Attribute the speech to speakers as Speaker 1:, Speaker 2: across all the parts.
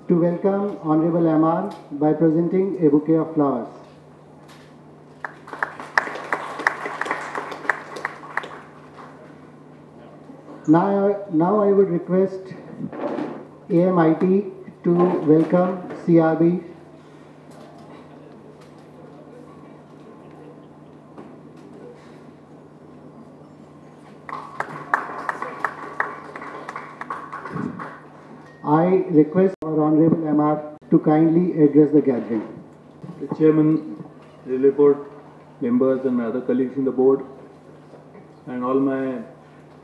Speaker 1: to welcome Honorable MR by presenting a bouquet of flowers. Now I would request AMIT to welcome CRB. I request our Honorable MR to kindly address the gathering.
Speaker 2: The Chairman, Railway Board members and my other colleagues in the board, and all my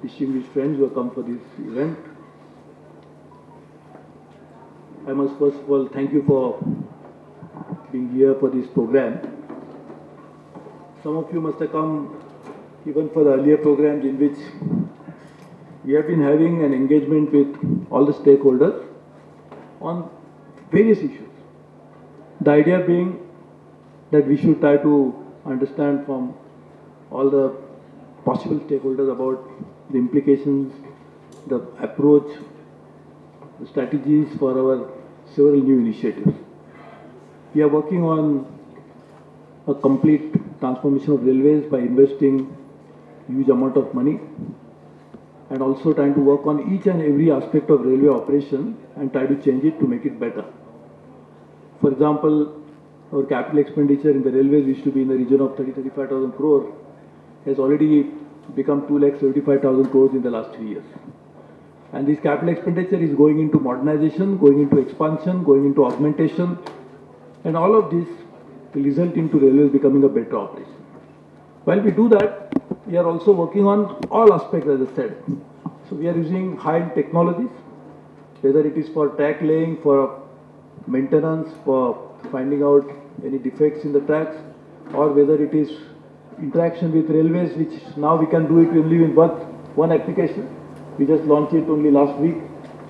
Speaker 2: distinguished friends who have come for this event. I must first of all thank you for being here for this program. Some of you must have come even for the earlier programs in which we have been having an engagement with all the stakeholders on various issues. The idea being that we should try to understand from all the possible stakeholders about the implications, the approach, the strategies for our several new initiatives. We are working on a complete transformation of railways by investing huge amount of money and also trying to work on each and every aspect of railway operation and try to change it to make it better. For example, our capital expenditure in the railways used to be in the region of 35,000 crore, has already become 2,75,000 crores in the last 3 years. And this capital expenditure is going into modernization, going into expansion, going into augmentation, and all of this will result into railways becoming a better operation. While we do that, we are also working on all aspects, as I said. So we are using high-end technologies, whether it is for track laying, for maintenance, for finding out any defects in the tracks, or whether it is interaction with railways, which now we can do it only with one application. We just launched it only last week,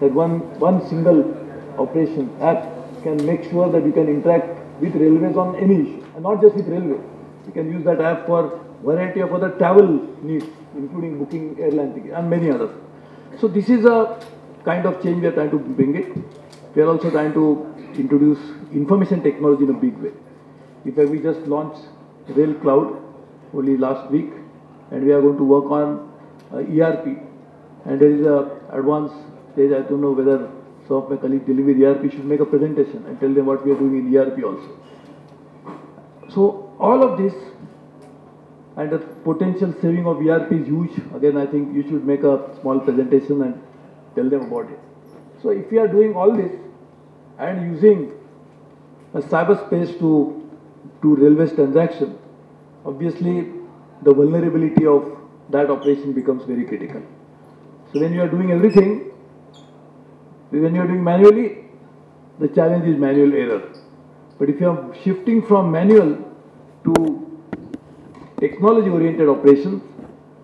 Speaker 2: that one single operation app can make sure that we can interact with railways on any issue, and not just with railways. We can use that app for variety of other travel needs, including booking airline tickets and many others. So this is a kind of change we are trying to bring it. We are also trying to introduce information technology in a big way. In fact, we just launched Rail Cloud only last week, and we are going to work on ERP. And there is a advanced stage. I don't know whether some of my colleagues dealing with ERP should make a presentation and tell them what we are doing in ERP also. So all of this and the potential saving of ERP is huge. Again, I think you should make a small presentation and tell them about it. So if we are doing all this and using a cyberspace to railways transaction, obviously the vulnerability of that operation becomes very critical. So when you are doing everything, when you are doing manually, the challenge is manual error. But if you are shifting from manual to technology-oriented operations,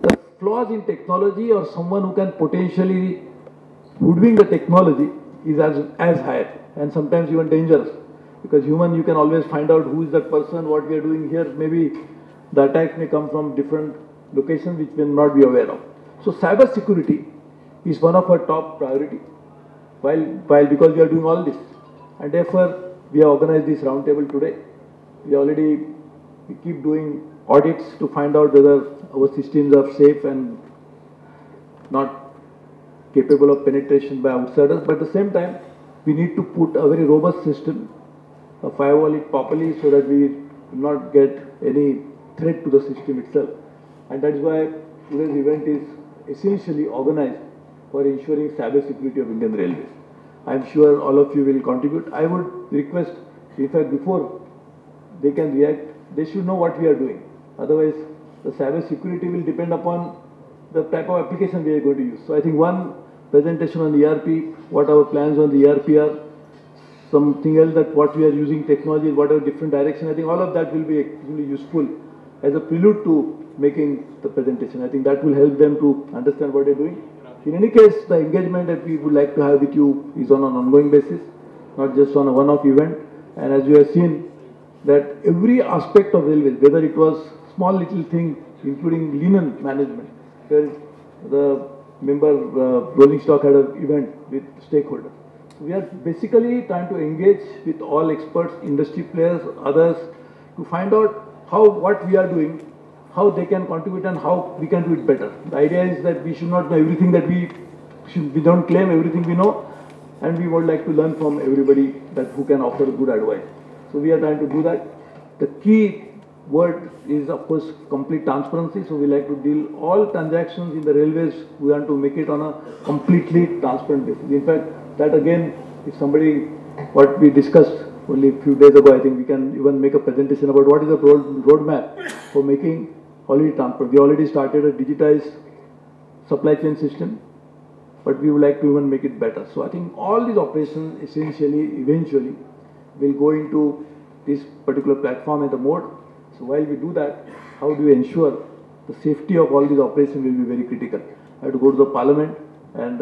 Speaker 2: the flaws in technology or someone who can potentially hoodwink the technology is as high and sometimes even dangerous. Because human, you can always find out who is that person, what we are doing here. Maybe the attacks may come from different locations which we may not be aware of. So cyber security is one of our top priority. While because we are doing all this, and therefore we have organized this roundtable today. We keep doing audits to find out whether our systems are safe and not capable of penetration by outsiders. But at the same time, we need to put a very robust system, firewall it properly so that we will not get any threat to the system itself. And that is why today's event is essentially organized for ensuring cyber security of Indian Railways. I am sure all of you will contribute. I would request, in fact, before they can react, they should know what we are doing. Otherwise, the cyber security will depend upon the type of application we are going to use. So I think one presentation on ERP, what our plans on the ERP are, something else that what we are using technology, what are different direction. I think all of that will be extremely useful as a prelude to making the presentation. I think that will help them to understand what they're doing. In any case, the engagement that we would like to have with you is on an ongoing basis, not just on a one-off event. And as you have seen, that every aspect of railways, whether it was small little thing, including linen management, where the member Rolling Stock had an event with stakeholders. We are basically trying to engage with all experts, industry players, others, to find out what we are doing, how they can contribute and how we can do it better. The idea is that we should not know everything that we don't claim everything we know, and we would like to learn from everybody that who can offer good advice. So we are trying to do that. The key word is of course complete transparency. So we like to deal all transactions in the railways. We want to make it on a completely transparent basis. In fact, that again, if somebody, what we discussed only a few days ago, I think we can even make a presentation about what is the roadmap for making already transparent. We already started a digitized supply chain system, but we would like to even make it better. So I think all these operations essentially, eventually, will go into this particular platform and the mode. So while we do that, how do we ensure the safety of all these operations will be very critical. I have to go to the parliament, and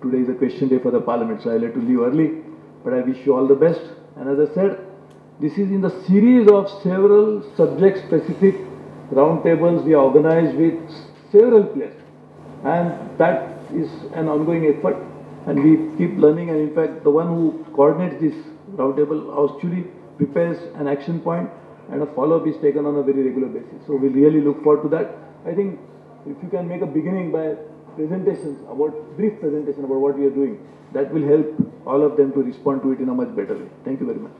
Speaker 2: today is a question day for the parliament, so I'll have to leave early, but I wish you all the best. And as I said, this is in the series of several subject-specific roundtables we organized with several players, and that is an ongoing effort, and we keep learning. And in fact, the one who coordinates this roundtable actually prepares an action point, and a follow-up is taken on a very regular basis. So we really look forward to that. I think if you can make a beginning by presentations brief presentation about what we are doing, that will help all of them to respond to it in a much better way. Thank you very much.